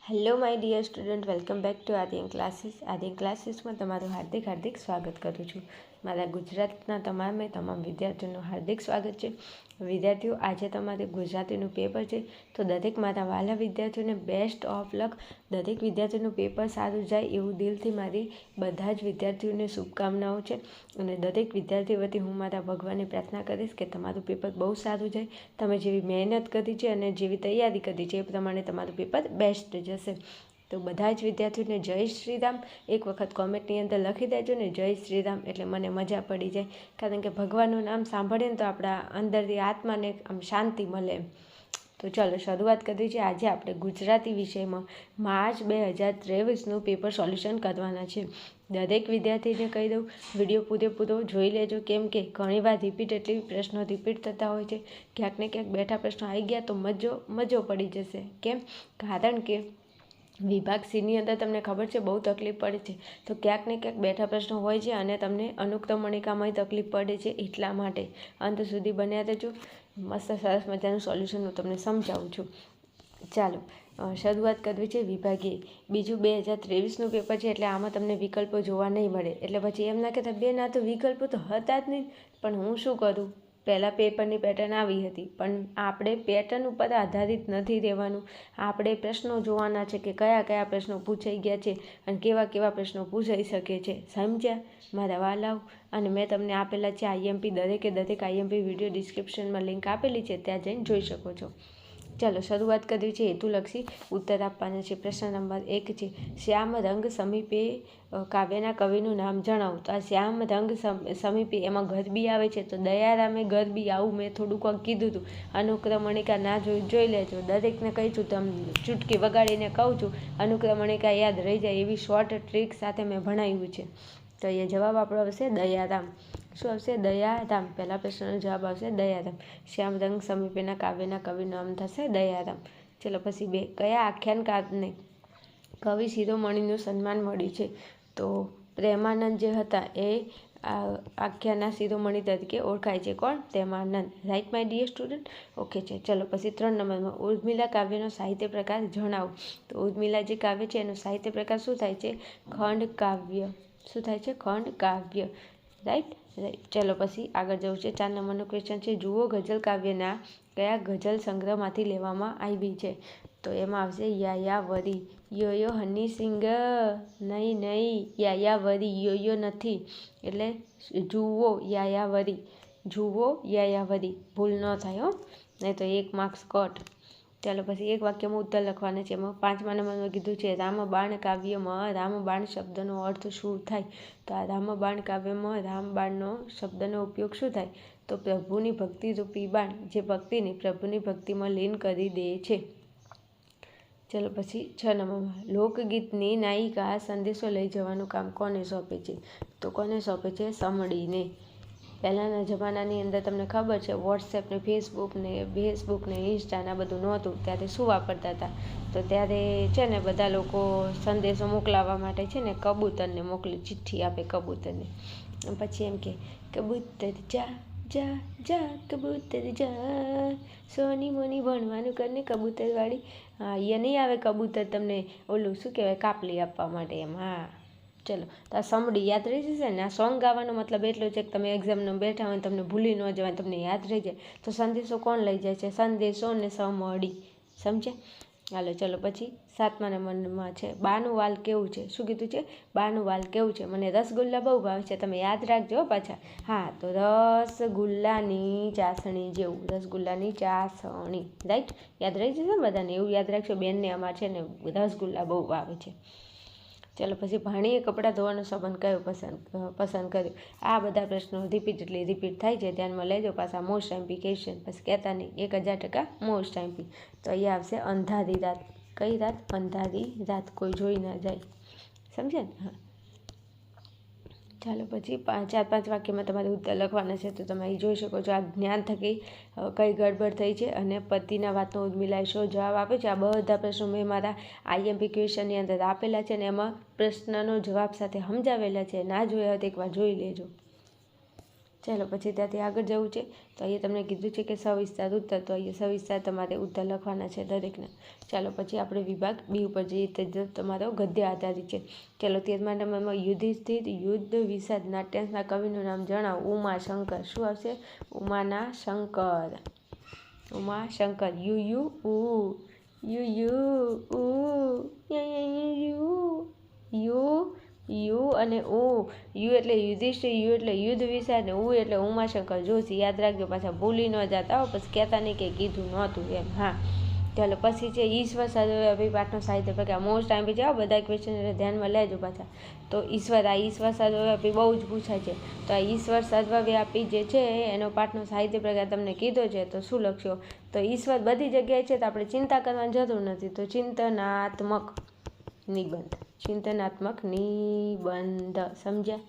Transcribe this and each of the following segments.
Hello my dear student, welcome back to Aadin classes. Aadin ક્લાસીસમાં તમારું હાર્દિક સ્વાગત કરું છું. મારા ગુજરાતના તમામ વિદ્યાર્થીઓનું હાર્દિક સ્વાગત છે. વિદ્યાર્થીઓ, આજે તમારે ગુજરાતીનું પેપર છે, તો દરેક મારા વાલા વિદ્યાર્થીઓને બેસ્ટ ઓફ લક. દરેક વિદ્યાર્થીનું પેપર સારું જાય એવું દિલથી મારી બધા જ વિદ્યાર્થીઓને શુભકામનાઓ છે. અને દરેક વિદ્યાર્થી વતી હું મારા ભગવાનને પ્રાર્થના કરીશ કે તમારું પેપર બહુ સારું જાય. તમે જેવી મહેનત કરી છે અને જેવી તૈયારી કરી છે એ પ્રમાણે તમારું પેપર બેસ્ટ જશે. તો બધા જ વિદ્યાર્થીઓને જય શ્રી રામ એક વખત કોમેન્ટની અંદર લખી દેજો ને, જય શ્રી રામ, એટલે મને મજા પડી જાય. કારણ કે ભગવાનનું નામ સાંભળીએ ને તો આપણા અંદરથી આત્માને આમ શાંતિ મળે. તો ચાલો શરૂઆત કરી છે. આજે આપણે ગુજરાતી વિષયમાં માર્ચ 2023નું પેપર સોલ્યુશન કરવાના છે. દરેક વિદ્યાર્થીને કહી દઉં, વિડીયો પૂરેપૂરો જોઈ લેજો, કેમ કે ઘણીવાર રિપીટેડલી પ્રશ્નો રિપીટ થતા હોય છે. ક્યાંક ને ક્યાંક બેઠા પ્રશ્નો આવી ગયા તો મજો પડી જશે. કેમ? કારણ કે વિભાગ સીની અંદર તમને ખબર છે બહુ તકલીફ પડે છે. તો ક્યાંક ને ક્યાંક બેઠા પ્રશ્નો હોય છે અને તમને અનુક્રમણિકામાંય તકલીફ પડે છે. એટલા માટે અંત સુધી બન્યા રહેજો. મસ્ત સરસ મજાનું સોલ્યુશન હું તમને સમજાવું છું. ચાલો શરૂઆત કરવી છે. વિભાગે બીજું 2023નું પેપર છે, એટલે આમાં તમને વિકલ્પો જોવા નહીં મળે. એટલે પછી એમ ના કહેતા બેન આ તો વિકલ્પો તો હતા જ નહીં. પણ હું શું કરું, પહેલાં પેપરની પેટર્ન આવી હતી, પણ આપણે પેટર્ન ઉપર આધારિત નથી રહેવાનું. આપણે પ્રશ્નો જોવાના છે કે કયા કયા પ્રશ્નો પૂછાઈ ગયા છે અને કેવા પ્રશ્નો પૂછાઈ શકે છે. સમજ્યા મારા વાલાઓ? અને મેં તમને આપેલા છે આઈએમપી, દરેક આઈએમપી વિડીયો ડિસ્ક્રિપ્શનમાં લિંક આપેલી છે, ત્યાં જઈને જોઈ શકો છો. ચાલો શરૂઆત કરવી છે. હેતુલક્ષી ઉત્તર આપવાના છે. પ્રશ્ન નંબર 1 છે, શ્યામ રંગ સમીપે કાવ્યના કવિનું નામ જણાવો. તો આ શ્યામ રંગ સમીપે એમાં ગરબી આવે છે, તો દયારામે ગરબી, આવું મેં થોડુંક કીધું હતું. અનુક્રમણિકા ના જોઈ લેજો. દરેકને કહી છું, તમે ચૂટકી વગાડીને કહું છું, અનુક્રમણિકા યાદ રહી જાય એવી શોર્ટ ટ્રીક સાથે મેં ભણાવ્યું છે. તો એ જવાબ આપણો આવશે દયારામ. શું આવશે? દયારામ. પહેલા પ્રશ્નનો જવાબ આવશે દયારામ. શ્યામ રંગ સમીપેના કાવ્યના કવિનું નામ થશે દયારામ. ચલો પછી 2, કયા આખ્યાનકારને કવિ શિરોમણીનું સન્માન મળ્યું છે? તો પ્રેમાનંદ જે હતા એ આખ્યાનના શિરોમણી તરીકે ઓળખાય છે. કોણ? Premanand. Right my dear student? Okay છે. ચલો પછી 3 નંબરમાં, ઉર્મિલા કાવ્યનો સાહિત્ય પ્રકાર જણાવો. તો ઉર્મિલા જે કાવ્ય છે એનો સાહિત્ય પ્રકાર શું થાય છે? ખંડ કાવ્ય. શું થાય છે? ખંડ કાવ્ય. રાઈટ. ચલો પછી આગળ જવું છે. 4 નંબરનો ક્વેશ્ચન છે, જુઓ ગઝલ કાવ્યના કયા ગઝલ સંગ્રહમાંથી લેવામાં આવી છે? તો એમાં આવશે યાયાવરી. યો હની સિંગ, નહીં યાયાવરી, યો નથી. એટલે જુઓ યાયાવરી, જુઓ યાયાવરી, ભૂલ ન થાય હો, નહીં તો 1 માર્ક્સ કટ. ચાલો પછી એક વાક્યમાં ઉત્તર લખવાના છે. એમાં 5મા નંબરમાં કીધું છે, રામબાણ કાવ્યમાં રામબાણ શબ્દનો અર્થ શું થાય? તો આ રામબાણ કાવ્યમાં રામબાણનો શબ્દનો ઉપયોગ શું થાય? તો પ્રભુની ભક્તિરૂપી બાણ, જે ભક્તિને પ્રભુની ભક્તિમાં લીન કરી દે છે. ચલો પછી 6 નંબરમાં, લોકગીતની નાયિકા સંદેશો લઈ જવાનું કામ કોને સોંપે છે? તો કોને સોંપે છે? સમડીને. પહેલાંના જમાનાની અંદર તમને ખબર છે વોટ્સએપ ને ફેસબુક ને ઇન્સ્ટાના બધું નહોતું, ત્યારે શું વાપરતા હતા? તો ત્યારે છે ને બધા લોકો સંદેશો મોકલાવવા માટે છે ને કબૂતરને મોકલે, ચિઠ્ઠી આપે કબૂતરને. પછી એમ કે કબૂતર જા જા જા કબૂતર જા, સોની મોની ભણવાનું કરીને કબૂતરવાળી. હા, એ નહીં આવે કબૂતર તમને ઓલું શું કહેવાય, કાપલી આપવા માટે એમ. હા ચલો, તો આ સમડી યાદ રહી જશે ને. આ સોંગ ગાવાનો મતલબ એટલો છે કે તમે એક્ઝામમાં બેઠા હોય તમને ભૂલી ન જવાય, તમને યાદ રહી જાય. તો સંદેશો કોણ લઈ જાય છે? સંદેશો ને સમડી. સમજે? હાલો ચલો પછી 7મા નંબરમાં છે, બાનું વાલ કેવું છે? શું કીધું છે? બાનું વાલ કેવું છે? મને રસગુલ્લા બહુ ભાવે છે, તમે યાદ રાખજો પાછા. હા, તો રસગુલ્લાની ચાસણી જેવું, રસગુલ્લાની ચાસણી. રાઈટ. યાદ રહી જશે બધાને? એવું યાદ રાખજો, બેનને અમારે છે ને રસગુલ્લા બહુ ભાવે છે. ચાલો પછી, ભાણીએ કપડાં ધોવાનો સંબંધ કયો પસંદ કર્યો? આ બધા પ્રશ્નો રિપીટ થાય છે, ધ્યાનમાં લેજો. પાછા મોસ્ટ આઈમ્પી ક્વેશ્ચન, પછી કહેતા નહીં, 1000% મોસ્ટ આઈમ્પી. તો અહીંયા આવશે અંધારી રાત. કઈ રાત? અંધારી રાત, કોઈ જોઈ ના જાય. સમજે ને? હા. ચાલો પછી 4-5 વાક્યમાં તમારે ઉત્તર લખવાના છે, તો તમે અહીં જોઈ શકો છો. આ જ્ઞાન થકી કઈ ગડબડ થઈ છે અને પતિના વાતનો ઉર્મિલાએ શો જવાબ આપે છે. આ બધા પ્રશ્નો મેં મારા આઈએમપી ક્વેશ્ચનની અંદર આપેલા છે અને એમાં પ્રશ્નનો જવાબ સાથે સમજાવેલા છે. ના જોયા હોય તો એકવાર જોઈ લેજો. ચાલો પછી ત્યાંથી આગળ જવું છે. તો અહીંયા તમને કીધું છે કે સવિસ્તાર ઉત્તર, તો અહીંયા સવિસ્તાર તમારે ઉત્તર લખવાના છે દરેકના. ચાલો પછી આપણે વિભાગ બી ઉપર જઈએ, તો તમારો ગદ્ય આધારિત છે. ચાલો 13મા નંબરમાં યુધિષ્ઠિર યુદ્ધ વિષાદ નાટ્યાંશના કવિનું નામ જણાવો. ઉમાશંકર. શું આવશે? ઉમાના શંકર. ઉમાશંકર. યુ યુ ઉ યુ યુ યુ યુ અને ઉ. યુ એટલે યુધિષ્ઠિર, યુ એટલે યુદ્ધ વિષાદ ને ઉ એટલે ઉમાશંકર જોશી. યાદ રાખજો, પાછા ભૂલી ન જતા હો, પછી કહેતા નહીં કે કીધું નહોતું એમ. હા, ચાલો પછી છે ઈશ્વર સર્વવ્યાપી પાઠનો સાહિત્ય પ્રકાર. મોસ્ટ ટાઈમ બી જાઓ બધા ક્વેશ્ચન એટલે ધ્યાનમાં લેજો પાછા. તો ઈશ્વર સર્વવ્યાપી બહુ જ પૂછાય છે. તો આ ઈશ્વર સર્વવ્યાપી જે છે એનો પાઠનો સાહિત્ય પ્રકાર તમને કીધો છે, તો શું લખશો? તો ઈશ્વર બધી જગ્યાએ છે, તો આપણે ચિંતા કરવાની જરૂર નથી. તો ચિંતનાત્મક નિબંધ. ચિંતનાત્મક નિબંધ. સમજ્યા?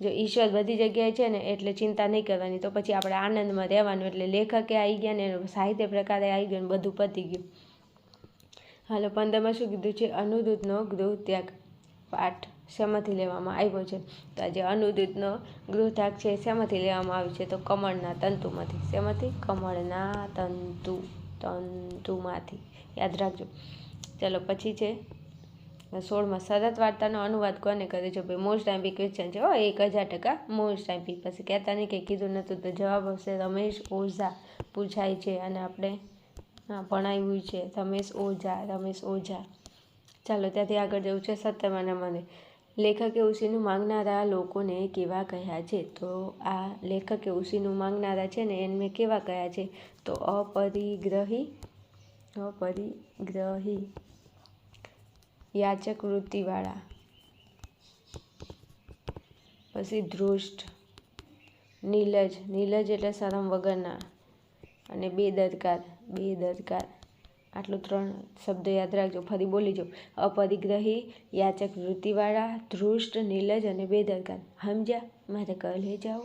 જો ઈશ્વર બધી જગ્યાએ છે ને એટલે ચિંતા નહીં કરવાની. તો પછી આપણે આનંદમાં રહેવાનું. એટલે લેખકે આવી ગયા ને એનો સાહિત્ય પ્રકારે આવી ગયો ને બધું પતી ગયું. હાલો 15માં શું કીધું છે? અનુદૂતનો ગૃહત્યાગ પાઠ શેમાંથી લેવામાં આવ્યો છે? તો આજે અનુદૂતનો ગૃહત્યાગ છે શેમાંથી લેવામાં આવ્યું છે? તો કમળના તંતુમાંથી. શેમાંથી? કમળના તંતુમાંથી. યાદ રાખજો. ચાલો પછી છે 16માં શરત વાર્તાનો અનુવાદ કોને કરે છે? ભાઈ મોસ્ટ ટાઈમ બી ક્વેશ્ચન છે. 1000% મોસ્ટ ટાઈમ બી. પછી કહેતા નહીં કે કીધું નહોતું, તો જવાબ આવશે રમેશ ઓઝા. પૂછાય છે અને આપણે ભણાવ્યું છે. રમેશ ઓઝા. ચાલો ત્યાંથી આગળ જવું છે 17મા નંબરે. લેખકે ઉશીનું માંગનારા લોકોને કેવા કહ્યા છે? તો આ લેખકે ઉશીનું માંગનારા છે ને એને કેવા કહ્યા છે? તો અપરિગ્રહી યાચક વૃત્તિવાળા. પછી ધૃષ્ટ, નીલજ એટલે શરમ વગરના, અને બેદરકાર. આટલું 3 શબ્દો યાદ રાખજો. ફરી બોલી જાઓ. અપરિગ્રહી, યાચક વૃત્તિવાળા, ધૃષ્ટ, નીલજ અને બેદરકાર. સમજ્યા? મારે કલેજા.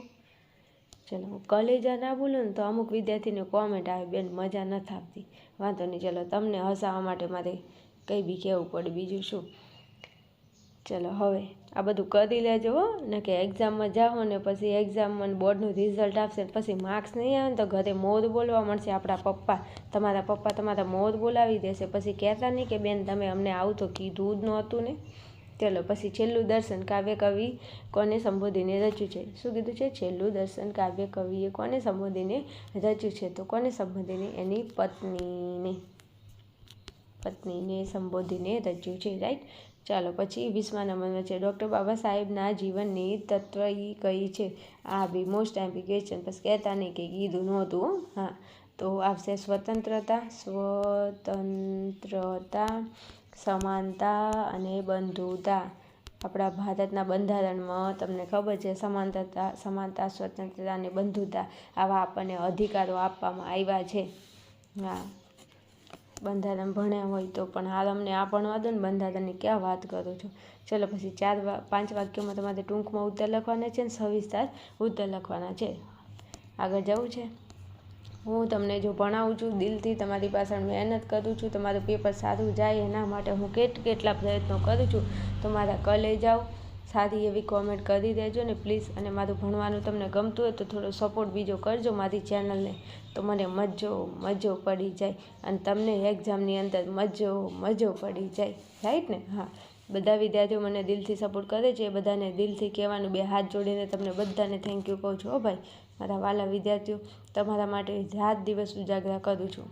ચલો કલેજા ના બોલું ને તો અમુક વિદ્યાર્થીને કોમેન્ટ આવે, બેન મજા નથી આવતી. વાંધો નહીં, ચલો તમને હસાવવા માટે મારે કંઈ બી કહેવું પડે, બીજું શું. ચલો હવે આ બધું કરી લેજો હો, ને કે એક્ઝામમાં જાઓ ને પછી એક્ઝામમાં બોર્ડનું રિઝલ્ટ આવશે પછી માર્ક્સ નહીં આવે ને તો ઘરે મોર બોલવા મળશે. આપણા પપ્પા તમારા મોર બોલાવી દેશે. પછી કહેતા નહીં કે બેન તમે અમને આવું તો કીધું જ નહોતું ને. ચલો પછી છેલ્લું દર્શન કાવ્ય કવિ કોને સંબોધીને રચ્યું છે? શું કીધું છે? છેલ્લું દર્શન કાવ્ય કવિએ કોને સંબોધીને રચ્યું છે? તો કોને સંબોધીને? એની પત્નીને સંબોધીને રચ્યું છે. રાઈટ. ચાલો પછી 20મા નંબરમાં છે ડૉક્ટર બાબા સાહેબના જીવનની તત્વ કઈ છે? આ બી મોસ્ટ ટાઈમ બી ક્વેશ્ચન. પછી કહેતા નહીં કે કીધું નહોતું. હા, તો આવશે સ્વતંત્રતા, સમાનતા અને બંધુતા. આપણા ભારતના બંધારણમાં તમને ખબર છે સમાનતા, સ્વતંત્રતા અને બંધુતા આવા આપણને અધિકારો આપવામાં આવ્યા છે. હા, બંધારણ ભણ્યા હોય તો પણ હાલ અમને આ ભણવા દો ને, બંધારણની ક્યાં વાત કરો છો. ચલો પછી 5 વાક્યોમાં તમારે ટૂંકમાં ઉત્તર લખવાના છે ને સવિસ્તાર ઉત્તર લખવાના છે. આગળ જવું છે. હું તમને જો ભણાવું છું દિલથી, તમારી પાછળ મહેનત કરું છું, તમારું પેપર સારું જાય એના માટે હું કેટલા પ્રયત્નો કરું છું. તો મારા કલેજાઓ સારી એવી કોમેન્ટ કરી દેજો ને પ્લીઝ. અને મારું ભણવાનું તમને ગમતું હોય તો થોડો સપોર્ટ બીજો કરજો મારી ચેનલને, તો મને મજો પડી જાય. અને તમને એક્ઝામની અંદર મજો પડી જાય. રાઈટ ને? હા, બધા વિદ્યાર્થીઓ મને દિલથી સપોર્ટ કરે છે એ બધાને દિલથી કહેવાનું, 2 હાથ જોડીને તમને બધાને થેન્ક યુ કહું છું. ભાઈ મારા વાલા વિદ્યાર્થીઓ, તમારા માટે રાત દિવસ ઉજાગરા કરું છું.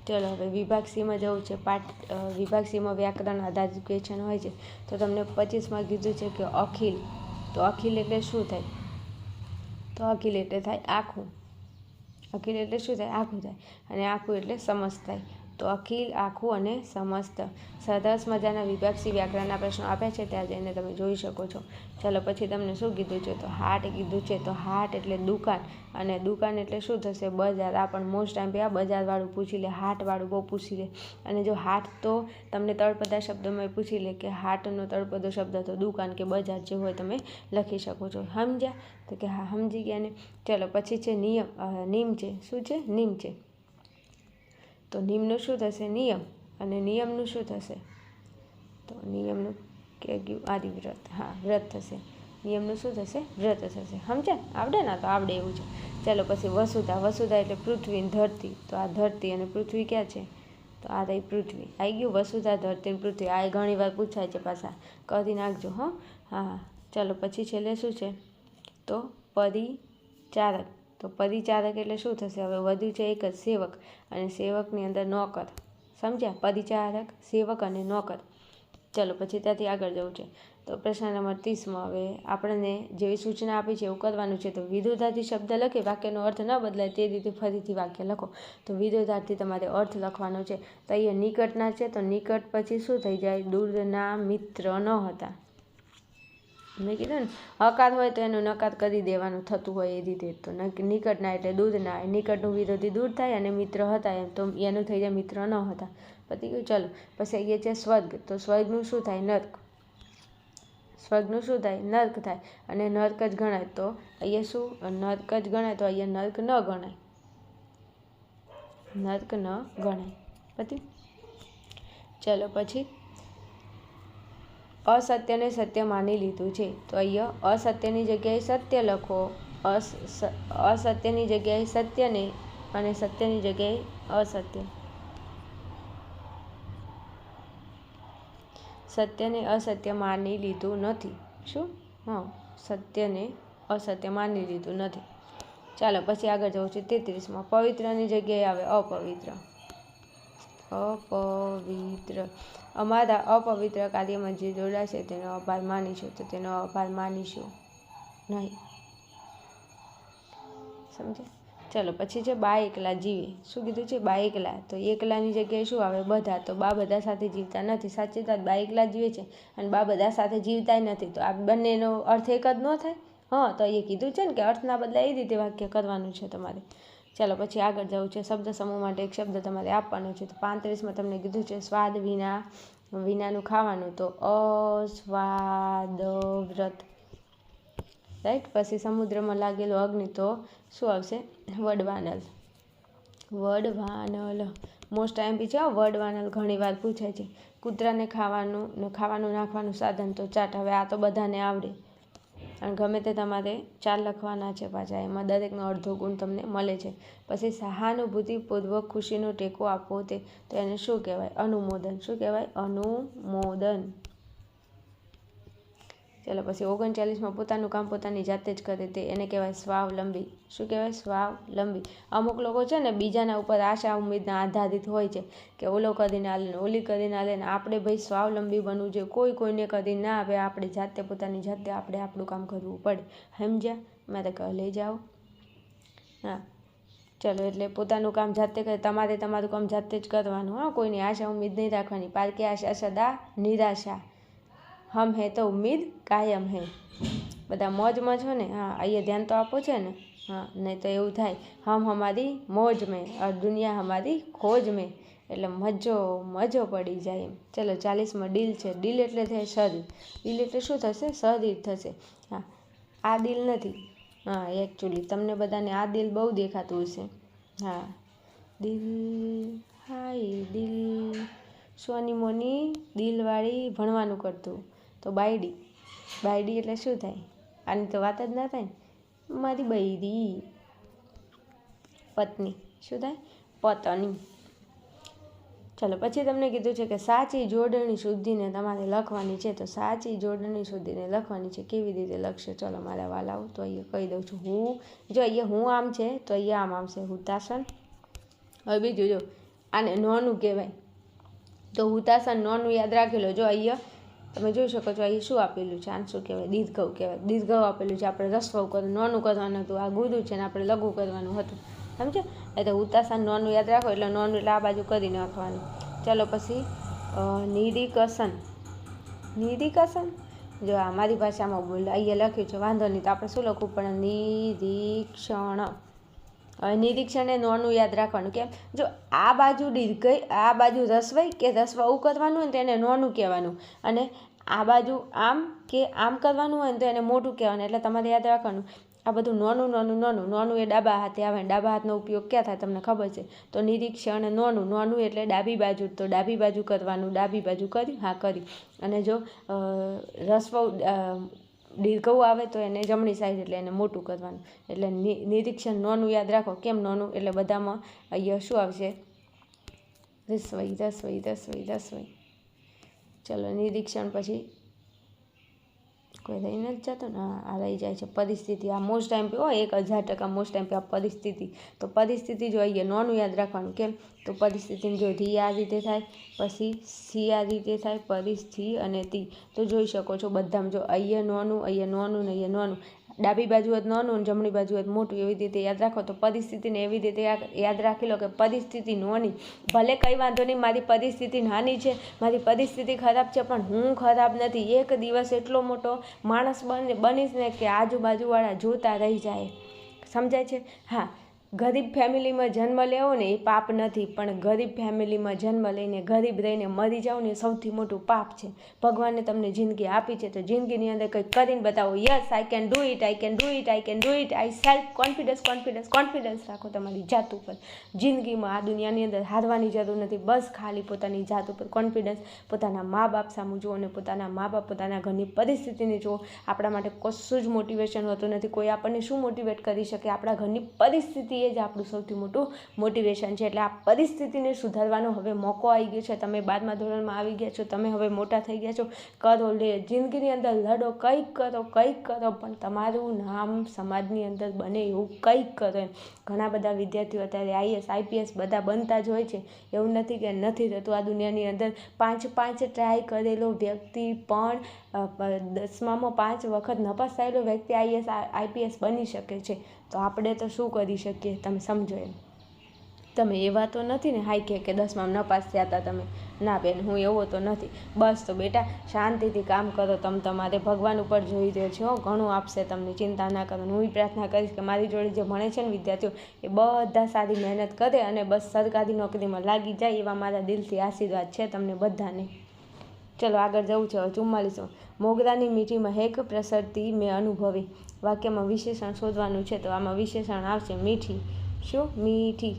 ચલો હવે વિભાગ સીમાં જવું છે. વિભાગ સીમાં વ્યાકરણ આધારિત ક્વેશ્ચન હોય છે. તો તમને 25માં કીધું છે કે અખિલ. તો અખિલ એટલે શું થાય? તો અખિલ એટલે થાય આખું. અખિલ એટલે શું થાય? આખું થાય. અને આખું એટલે સમસ્ત થાય. તો અખિલ, આખું અને સમસ્ત. સરસ મજાના વિભાગસી વ્યાકરણના પ્રશ્નો આપ્યા છે, ત્યાં જઈને તમે જોઈ શકો છો. ચાલો પછી તમને શું કીધું છે? તો હાટ કીધું છે. તો હાટ એટલે દુકાન, અને દુકાન એટલે શું થશે? બજાર. આ પણ મોસ્ટ ટાઈમ આ બજારવાળું પૂછી લે, હાટવાળું બહુ પૂછી લે. અને જો હાટ તો તમને તળપદા શબ્દોમાં પૂછી લે કે હાટનો તળપદો શબ્દ તો દુકાન કે બજાર જે હોય તમે લખી શકો છો. સમજ્યા? તો કે હા સમજી ગયા ને. ચલો પછી છે નિયમ છે. શું છે? નિયમ છે. તો નિયમનું શું થશે? નિયમ. અને નિયમનું શું થશે? તો નિયમનું કે આદિવ્રત. હા, વ્રત થશે. નિયમનું શું થશે? વ્રત થશે. સમજ્યા? આવડે ને? તો આવડે એવું છે. ચાલો પછી વસુધા. વસુધા એટલે પૃથ્વી ને ધરતી. તો આ ધરતી અને પૃથ્વી ક્યાં છે? તો આ રહી પૃથ્વી. આવી ગયું વસુધા, ધરતી ને પૃથ્વી. આ ઘણી વાર પૂછાય છે પાછા, કરી નાખજો. હા. ચાલો પછી છેલ્લે શું છે? તો પરિચારક. તો પરિચારક એટલે શું થશે? હવે વધ્યું છે એક જ સેવક, અને સેવકની અંદર નોકર. સમજ્યા? પરિચારક, સેવક અને નોકર. ચલો પછી ત્યાંથી આગળ જવું છે. તો પ્રશ્ન નંબર 30માં હવે આપણને જેવી સૂચના આપી છે એવું કરવાનું છે. તો વિરોધાર્થી શબ્દ લખી વાક્યનો અર્થ ન બદલાય તે રીતે ફરીથી વાક્ય લખો. તો વિરોધાર્થી તમારે અર્થ લખવાનો છે. તો અહીંયા નિકટના છે, તો નિકટ પછી શું થઈ જાય? દૂરના મિત્ર ન હતા. મેં કીધું ને, હકાર હોય તો એનું નકાર કરી દેવાનું થતું હોય એ રીતે. તો નિકટના એટલે દૂરના, નિકટનું વિરોધી દૂર થાય, અને મિત્ર હતા એમ તો એનું થઈ જાય મિત્ર ન હતા. પતી ગયું. ચલો પછી અહીંયા છે સ્વર્ગ. તો સ્વર્ગનું શું થાય? નર્ક. સ્વર્ગનું શું થાય? નર્ક થાય. અને નર્ક જ ગણાય. તો અહીંયા શું? નર્ક જ ગણાય. તો અહીંયા નર્ક ન ગણાય. નર્ક ન ગણાય. પતી? ચલો પછી અસત્યને સત્ય માની લીધું છે. તો અહીંયા અસત્યની જગ્યાએ સત્ય લખો, અસત્યની જગ્યાએ સત્યને, અને સત્યની જગ્યાએ અસત્ય. સત્યને અસત્ય માની લીધું નથી. શું? સત્યને અસત્ય માની લીધું નથી. ચાલો પછી આગળ જવું છે 33માં. પવિત્રની જગ્યાએ આવે અપવિત્ર. અપવિત્ર. અમારા અપવિત્ર કાર્યમાં જે જોડાશે તેનો આભાર માનીશું. તો તેનો આભાર માનીશું નહીં. સમજે? ચલો પછી છે બા એકલા જીવે. શું કીધું છે? બા એકલા. તો એકલાની જગ્યાએ શું આવે? બધા. તો બા બધા સાથે જીવતા નથી. સાચી વાત. બા એકલા જીવે છે અને બા બધા સાથે જીવતાય નથી. તો આ બંનેનો અર્થ એક જ ન થાય? તો એ કીધું છે ને કે અર્થના બદલે એ રીતે વાક્ય કરવાનું છે તમારે. ચાલો પછી આગળ જવું છે. શબ્દ સમૂહ માટે એક શબ્દ તમારે આપવાનો છે. તો 35માં તમને કીધું છે સ્વાદ વિનાનું ખાવાનું. તો અસ્વાદવ્રત. રાઈટ. પછી સમુદ્રમાં લાગેલો અગ્નિ. તો શું આવશે? વડવાનલ. વડવાનલ મોસ્ટ ટાઈમ છે. વડવાનલ ઘણી વાર પૂછાય છે. કૂતરાને ખાવાનું નાખવાનું સાધન. તો ચાટ. હવે આ તો બધાને આવડે, અને ગમે તે તમારે 4 લખવાના છે પાછા. એમાં દરેકનો અડધો ગુણ તમને મળે છે. પછી સહાનુભૂતિપૂર્વક ખુશીનો ટેકો આપવો તે. તો એને શું કહેવાય? અનુમોદન. શું કહેવાય? અનુમોદન. ચાલો પછી 39માં પોતાનું કામ પોતાની જાતે જ કરે તે. એને કહેવાય સ્વાવલંબી. શું કહેવાય? સ્વાવલંબી. અમુક લોકો છે ને બીજાના ઉપર આશા ઉમ્મીદના આધારિત હોય છે કે ઓલો કરીને આલે ને ઓલી કરીને આલે ને. આપણે ભાઈ સ્વાવલંબી બનવું જોઈએ. કોઈને કરીને ના આવે. આપણે જાતે પોતાની જાતે આપણે આપણું કામ કરવું પડે. સમજ્યા? મારે કહે લઈ જાઓ. ચલો એટલે પોતાનું કામ જાતે કરે. તમારે તમારું કામ જાતે જ કરવાનું. કોઈની આશા ઉમ્મીદ નહીં રાખવાની. પારકી આશા સદા નિરાશા. હમ હે તો ઉમ્મીદ કાયમ હે. બધા મોજમાં છો ને? અહીંયા ધ્યાન તો આપો છે ને? નહીં તો એવું થાય હમ હમારી મોજ મેં और દુનિયા હમારી ખોજ મેં. એટલે મજો પડી જાય એમ. ચલો 40માં દિલ છે. દિલ એટલે થાય શરીર. દિલ એટલે શું થશે? શરીર થશે. આ દિલ નથી. એકચ્યુઅલી તમને બધાને આ દિલ બહુ દેખાતું હશે. દિલ હાય દિલ સોની મોની દિલવાળી ભણવાનું કરતું. તો બાયડી એટલે શું થાય? આની તો વાત જ ના થાય ને. મારી બૈરી. પત્ની. શું થાય? પત્ની. ચાલો પછી તમને કીધું છે કે સાચી જોડણી શુદ્ધિને તમારે લખવાની છે. તો સાચી જોડણી શુદ્ધિને લખવાની છે. કેવી રીતે લખશો? ચલો મારા વાલાઓ, તો અહીંયા કહી દઉં છું. જો અહીંયા હું આમ છે તો અહીંયા આમ આવશે હુતાસન. હવે બીજું જો આને નોનું કહેવાય. તો હુતાસન નોનું યાદ રાખી લો. જો અહીંયા તમે જોઈ શકો છો અહીં શું આપેલું છે? આને શું કહેવાય? દીર્ઘવ કહેવાય. દીર્ઘવ આપેલું છે. આપણે રસ્વ નોનું કરવાનું હતું. આ ગુરુ છે ને આપણે લઘુ કરવાનું હતું. સમજો? એટલે હુતાસન નોનું યાદ રાખો. એટલે નોનું એટલે આ બાજુ કરી નાખવાનું. ચાલો પછી નિરીકસન. નિરીકસન જો આ મારી ભાષામાં બોલ અહીંયા લખ્યું છે. વાંધો નહીં. તો આપણે શું લખવું પડે? નિરીક્ષણ. હવે નિરીક્ષણ એ નોનું યાદ રાખવાનું. કેમ? જો આ બાજુ દીર્ઘ, આ બાજુ રસવાઈ કે રસવા ઉ કરવાનું હોય ને તો એને નોનું કહેવાનું, અને આ બાજુ આમ કે આમ કરવાનું હોય ને તો એને મોટું કહેવાનું. એટલે તમારે યાદ રાખવાનું આ બધું નોનું એ ડાબા હાથે આવે. ડાબા હાથનો ઉપયોગ ક્યાં થાય તમને ખબર છે? તો નિરીક્ષણ નોનું એટલે ડાબી બાજુ. તો ડાબી બાજુ કરવાનું. ડાબી બાજુ કર્યું? કર્યું. અને જો રસવ દીર્ઘવું આવે તો એને જમણી સાઈડ એટલે એને મોટું કરવાનું. એટલે નિરીક્ષણ નોનું યાદ રાખો. કેમ નોનું? એટલે બધામાં અહીંયા શું આવશે? રસવઈ. ચલો નિરીક્ષણ પછી કોઈ રહી નથી જતું ને? આ રહી જાય છે પરિસ્થિતિ. આ મોસ્ટ ટાઈમ હો, 1000% મોસ્ટ ટાઈમ આ પરિસ્થિતિ. તો પરિસ્થિતિ જો અહીંયા નોનું યાદ રાખવાનું. કેમ? તો પરિસ્થિતિને જો ધી આ રીતે થાય, પછી સી આ રીતે થાય, પરિસ્થિતિ અને તી. તો જોઈ શકો છો બધામાં જો અહીંયા નોનું, અહીંયા નોનું ને અહીંયા નોનું. ડાબી બાજુ જ નાનું અને જમણી બાજુ જ મોટું, એવી રીતે યાદ રાખો. તો પરિસ્થિતિને એવી રીતે યાદ રાખી લો કે પરિસ્થિતિ નાની. ભલે કંઈ વાંધો નહીં, મારી પરિસ્થિતિ નાની છે, મારી પરિસ્થિતિ ખરાબ છે, પણ હું ખરાબ નથી. એક દિવસ એટલો મોટો માણસ બનીશ ને કે આજુબાજુવાળા જોતા રહી જાય. સમજાય છે? હા, ગરીબ ફેમિલીમાં જન્મ લેવો ને એ પાપ નથી, પણ ગરીબ ફેમિલીમાં જન્મ લઈને ગરીબ રહીને મરી જાઓ ને એ સૌથી મોટું પાપ છે. ભગવાને તમને જિંદગી આપી છે તો જિંદગીની અંદર કંઈક કરીને બતાવો. Yes, I can do it, I can do it, I can do it. I self confidence રાખો તમારી જાત ઉપર. જિંદગીમાં આ દુનિયાની અંદર હારવાની જરૂર નથી. બસ ખાલી પોતાની જાત ઉપર કોન્ફિડન્સ, પોતાના મા બાપ સામું જુઓ અને પોતાના મા બાપ, પોતાના ઘરની પરિસ્થિતિને જુઓ. આપણા માટે કશું જ મોટિવેશન હોતું નથી. કોઈ આપણને શું મોટિવેટ કરી શકે? આપણા ઘરની પરિસ્થિતિ એ જ આપણું સૌથી મોટું મોટિવેશન છે. એટલે આ પરિસ્થિતિને સુધારવાનો હવે મોકો આવી ગયો છે. તમે 12મા ધોરણમાં આવી ગયા છો, તમે હવે મોટા થઈ ગયા છો. કરો, લે, જિંદગીની અંદર લડો, કંઈક કરો, પણ તમારું નામ સમાજની અંદર બને એવું કંઈક કરો એમ. ઘણા બધા વિદ્યાર્થીઓ અત્યારે આઈએસ, આઈપીએસ બધા બનતા જ હોય છે. એવું નથી કે નથી થતું. આ દુનિયાની અંદર 5 ટ્રાય કરેલો વ્યક્તિ પણ 10મામાં 5 વખત નપાસ થયેલો વ્યક્તિ આઈએસ, આઈપીએસ બની શકે છે. તો આપણે તો શું કરી શકીએ? તમે સમજો એમ. તમે એવા તો નથી ને હાઈ કે 10માં નપાસ થયા હતા તમે? ના બેન, હું એવો તો નથી. બસ તો બેટા શાંતિથી કામ કરો. તમે તમારે ભગવાન ઉપર જોઈ રહ્યો છો, ઘણું આપશે તમને, ચિંતા ના કરો. હું પ્રાર્થના કરીશ કે મારી જોડે જે ભણે છે ને વિદ્યાર્થીઓ, એ બધા સારી મહેનત કરે અને બસ સરકારી નોકરીમાં લાગી જાય, એવા મારા દિલથી આશીર્વાદ છે તમને બધાને. ચલો આગળ જવું છે. હવે 44. મોગરાની મીઠી મહેક પ્રસરતી મેં અનુભવી. વાક્યમાં વિશેષણ શોધવાનું છે. તો આમાં વિશેષણ આવશે મીઠી. શું? મીઠી.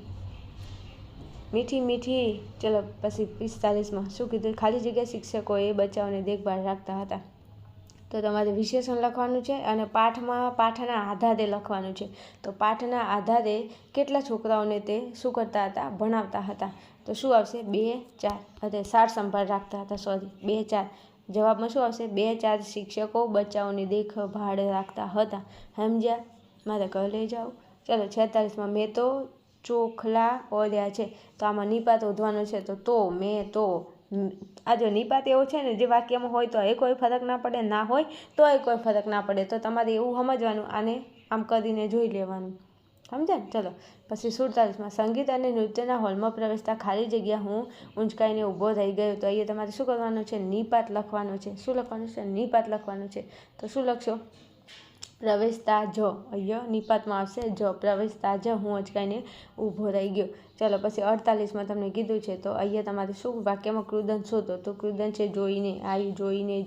ચલો પછી 45માં શું કીધું? ખાલી જગ્યા શિક્ષકોએ બચ્ચાઓની દેખભાળ રાખતા હતા. તો તમારે વિશેષણ લખવાનું છે અને પાઠના આધારે લખવાનું છે. તો પાઠના આધારે કેટલા છોકરાઓને તે શું કરતા હતા? ભણાવતા હતા. તો શું આવશે? 2, 4. સાર સંભાળ રાખતા હતા. 2, 4. જવાબમાં શું આવશે? 2, 4 શિક્ષકો બચ્ચાઓની દેખભાળ રાખતા હતા. સમજ્યા? મારે ઘર લઈ જાઓ. ચલો 46માં મેં તો ચોખલા ઓર્યા છે. તો આમાં નિપાત શોધવાનો છે. આ જો નિપાત એવો છે ને જે વાક્યમાં હોય તો એ કોઈ ફરક ના પડે, ના હોય તો એ કોઈ ફરક ના પડે. તો તમારે એવું સમજવાનું, આને આમ કરીને જોઈ લેવાનું. સમજ્યા ને? ચલો પછી 47માં સંગીત અને નૃત્યના હોલમાં પ્રવેશતા ખાલી જગ્યા હું ઊંચકાઈને ઊભો રહી ગયો. તો અહીંયા તમારે શું કરવાનું છે? નિપાત લખવાનું છે. શું લખવાનું છે? નિપાત લખવાનું છે. તો શું લખશો? પ્રવેશતા જ. અહીંયા નિપાતમાં આવશે જ. પ્રવેશતા જ હું અચકાઈને ઊભો રહી ગયો. ચલો પછી 48માં તમને કીધું છે. તો અહીંયા તમારે શું વાક્યમાં કૃદંત શોધો. તો કૃદંત છે જોઈને. આવી જોઈને.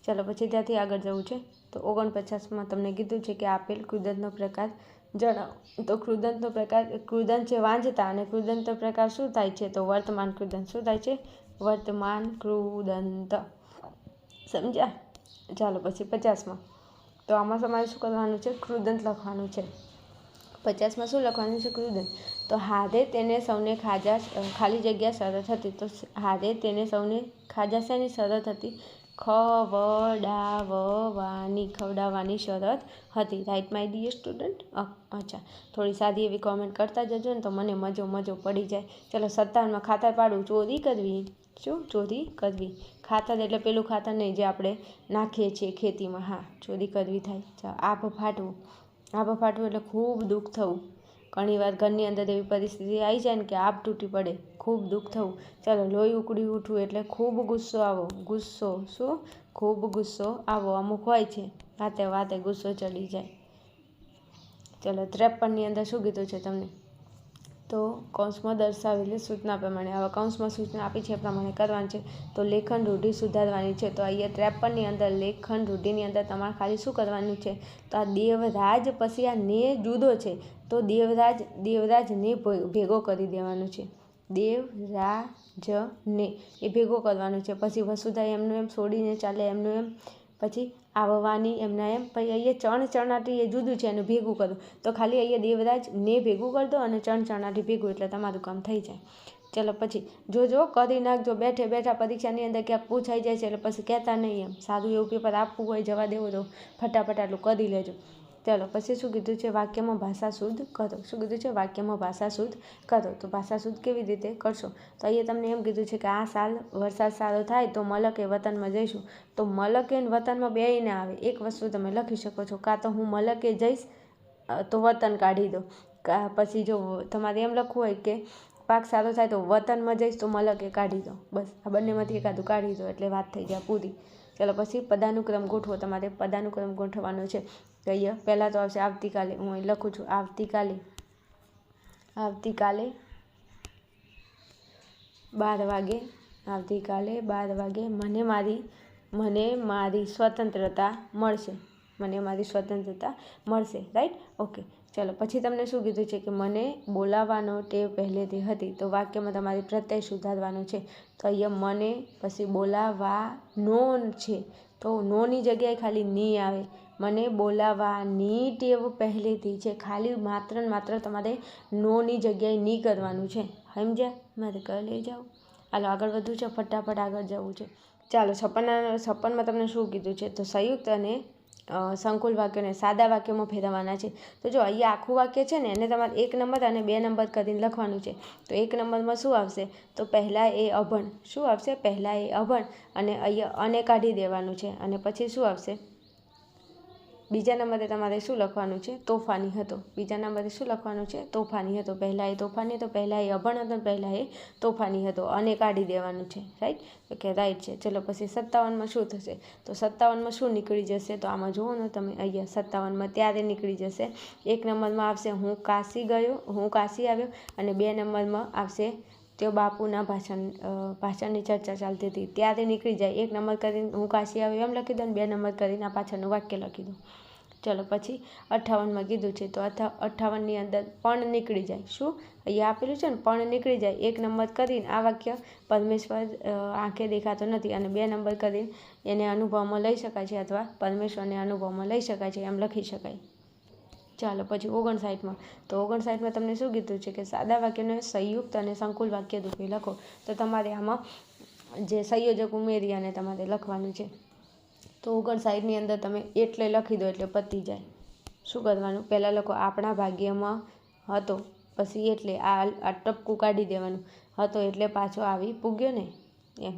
ચલો પછી ત્યાંથી આગળ જવું છે. તો 49માં તમને કીધું છે કે આપેલ કૃદંતનો પ્રકાર જણાવો. તો કૃદંત છે વાંચતા, અને કૃદંતનો પ્રકાર શું થાય છે? તો વર્તમાન કૃદંત. શું થાય છે? વર્તમાન કૃદંત. સમજ્યા? ચાલો પછી 50માં. તો આમાં તમારે શું કરવાનું છે? કૃદંત લખવાનું છે. 50માં શું લખવાનું છે? કૃદંત. તો હારે તેને સૌને ખાલી જગ્યા શરત હતી. તો હારે તેને સૌને ખાજા શેની શરત હતી? ખવડાવવાની શરત હતી. Right my dear student. અચ્છા, થોડી સાદી એવી કોમેન્ટ કરતા જજો ને તો મને મજો પડી જાય. ચલો 57માં ખાતર પાડવું. ચોરી કરવી. શું? ચોરી કરવી. ખાતર એટલે પેલું ખાતર નહીં જે આપણે નાખીએ છીએ ખેતીમાં. હા, ચોરી કરવી થાય. ચાલો આભ ફાટવું એટલે ખૂબ દુઃખ થવું. ઘણીવાર ઘરની અંદર એવી પરિસ્થિતિ આવી જાય ને કે આભ તૂટી પડે, ખૂબ દુઃખ થવું. ચાલો લોહી ઉકળી ઉઠવું એટલે ખૂબ ગુસ્સો આવો. શું? ખૂબ ગુસ્સો આવો. અમુક હોય છે વાતે ગુસ્સો ચડી જાય. ચલો 53ની અંદર શું કીધું છે તમને? તો કૌંસમાં દર્શાવેલી સૂચના પ્રમાણે, હવે કૌંસમાં સૂચના આપી છે એ પ્રમાણે કરવાનું છે. તો લેખન રૂઢિ સુધારવાની છે. તો અહીંયા 53ની અંદર લેખન રૂઢિની અંદર તમારે ખાલી શું કરવાનું છે? તો આ દેવરાજ પછી આ ને જુદો છે. તો દેવરાજને ભેગો કરી દેવાનો છે. દેવરાજને એ ભેગો કરવાનો છે. પછી વસુધા એમનું એમ છોડીને ચાલે એમનું એમ. પછી આવવાની એમના એમ. પછી અહીંયા ચણચણાટી એ જુદું છે, એનું ભેગું કરો તો ખાલી અહીંયા દેવરાજ ને ભેગું કરી દો અને ચણચણાટી ભેગું, એટલે તમારું કામ થઈ જાય. ચલો પછી જો કરી નાખજો. બેઠે બેઠા પરીક્ષાની અંદર ક્યાંક પૂછાઈ જાય છે એટલે પછી કહેતા નહીં. એમ સારું એવું પેપર આપવું હોય, જવા દેવું તો ફટાફટ આટલું કરી લેજો. ચલો પછી શું કીધું છે? વાક્યમાં ભાષા શુદ્ધ કરો. શું કીધું છે? વાક્યમાં ભાષા શુદ્ધ કરો. તો ભાષા શુદ્ધ કેવી રીતે કરશો? તો અહીંયા તમને એમ કીધું છે કે આ સાલ વરસાદ સારો થાય તો મલકે વતનમાં જઈશું. તો મલકે વતનમાં બેય ના આવે. એક વસ્તુ તમે લખી શકો છો, કાં તો હું મલકે જઈશ તો વતન કાઢી દો, પછી જો તમારે એમ લખવું હોય કે પાક સારો થાય તો વતનમાં જઈશ તો મલકે કાઢી દો. બસ આ બંનેમાંથી એકાદું કાઢી દો એટલે વાત થઈ જાય પૂરી. ચલો પછી પદાનુક્રમ ગોઠવો. તમારે પદાનુક્રમ ગોઠવવાનો છે. તો અહીંયા પહેલાં તો આવશે આવતીકાલે. હું અહીં લખું છું આવતીકાલે 12 વાગે. આવતીકાલે 12 વાગે મને મારી સ્વતંત્રતા મળશે. મને મારી સ્વતંત્રતા મળશે. રાઈટ? ઓકે. ચલો પછી તમને શું કીધું છે કે મને બોલાવવાનો ટેવ પહેલેથી હતી. તો વાક્યમાં તમારે પ્રત્યય સુધારવાનો છે. તો અહીંયા મને પછી બોલાવવાનો છે તો નોની જગ્યાએ ખાલી ની આવે. મને બોલાવવાની ટેવ પહેલેથી છે. ખાલી માત્ર ને માત્ર તમારે નોની જગ્યાએ ની કરવાનું છે. સમજ્યા? મારે કરી લઈ જાઓ. હાલો આગળ વધવું છે, ફટાફટ આગળ જવું છે. ચાલો 56માં તમને શું કીધું છે? તો સંયુક્ત અને સંકુલ વાક્યોને સાદા વાક્યોમાં ફેરવવાના છે. તો જો અહીંયા આખું વાક્ય છે ને એને તમારે 1 નંબર અને 2 નંબર કરીને લખવાનું છે. તો 1 નંબરમાં શું આવશે? તો પહેલાં એ અભણ. શું આવશે? પહેલાં એ અભણ અને અહીંયા અને કાઢી દેવાનું છે. અને પછી શું આવશે? બીજા નંબરે તમારે શું લખવાનું છે? તોફાની હતો. બીજા નંબરે શું લખવાનું છે? તોફાની હતો. પહેલાં એ તોફાની હતો, પહેલાં એ અભણ હતો, પહેલાં એ તોફાની હતો અને કાઢી દેવાનું છે. રાઈટ? ઓકે, રાઈટ છે. ચલો પછી 57માં શું થશે? તો 57માં શું નીકળી જશે? તો આમાં જુઓ ને તમે, અહીંયા 57માં ત્યારે નીકળી જશે. 1 નંબરમાં આવશે હું કાશી આવ્યો અને 2 નંબરમાં આવશે તેઓ બાપુના ભાષણની ચર્ચા ચાલતી હતી ત્યારે નીકળી જાય. 1 નંબર કરીને હું કાશી આવ્યો એમ લખી દો અને 2 નંબર કરીને આ પાછળનું વાક્ય લખી દો. ચલો પછી 58માં કીધું છે તો 58ની અંદર પણ નીકળી જાય. શું અહીંયા આપેલું છે ને? પણ નીકળી જાય. 1 નંબર કરીને આ વાક્ય પરમેશ્વર આંખે દેખાતો નથી અને 2 નંબર કરીને એને અનુભવમાં લઈ શકાય છે અથવા પરમેશ્વરને અનુભવમાં લઈ શકાય છે એમ લખી શકાય. ચાલો પછી 59માં. તો 59માં તમને શું કીધું છે કે સાદા વાક્યને સંયુક્ત અને સંકુલ વાક્ય રૂપે લખો. તો તમારે આમાં જે સંયોજક ઉમેરી અને તમારે લખવાનું છે. તો 59ની અંદર તમે એટલે લખી દો એટલે પતી જાય. શું કરવાનું? પહેલાં લખો આપણા ભાગ્યમાં હતો, પછી એટલે આ ટપકું કાઢી દેવાનું. હતો એટલે પાછો આવી પૂગ્યો ને એમ,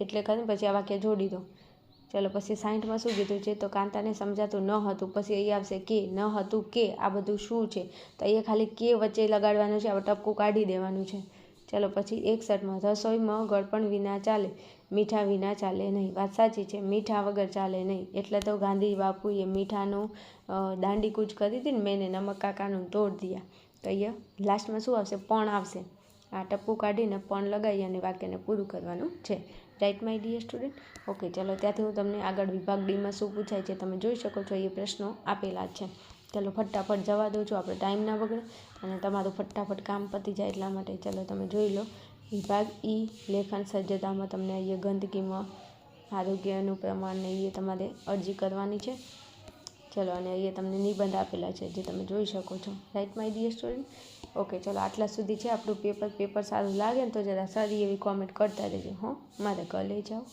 એટલે કરીને પછી આ વાક્ય જોડી દો. ચલો પછી 60માં શું કીધું છે? તો કાંતાને સમજાતું ન હતું. પછી અહીંયા આવશે કે ન હતું કે આ બધું શું છે? તો અહીંયા ખાલી કે વચ્ચે લગાડવાનું છે. આ ટપકું કાઢી દેવાનું છે. ચલો પછી 61માં રસોઈમાં ગળપણ વિના ચાલે, મીઠા વિના ચાલે નહીં. વાત સાચી છે, મીઠા વગર ચાલે નહીં. એટલે તો ગાંધી બાપુએ મીઠાનું દાંડી કૂચ કરી હતી ને, મેને નમક કાકાનું તોડ દિયા. તો અહીંયા લાસ્ટમાં શું આવશે? પણ આવશે. આ ટપકું કાઢીને પણ લગાવી અને વાક્યને પૂરું કરવાનું છે. Right my dear student? Okay, ચલો ત્યાંથી હું તમને આગળ વિભાગ ડીમાં શું પૂછાય છે તમે જોઈ શકો છો. એ પ્રશ્નો આપેલા જ છે. ચલો ફટાફટ જવા દઉં છું, આપણે ટાઈમ ના બગડે અને તમારું ફટાફટ કામ પતી જાય એટલા માટે. ચલો તમે જોઈ લો. વિભાગ ઈ લેખન સજ્જતામાં તમને અહીંયા ગંદકીમાં આરોગ્યનું પ્રમાણ ને એ તમારે અરજી કરવાની છે. ચલો અને અહીંયા તમને નિબંધ આપેલા છે જે તમે જોઈ શકો છો. Right my dear student? Okay, ચલો આટલા સુધી છે આપણું પેપર સારું લાગે ને તો જરા સારી એવી કોમેન્ટ કરતા રહેજો. મારે ઘરે લઈ જાઓ.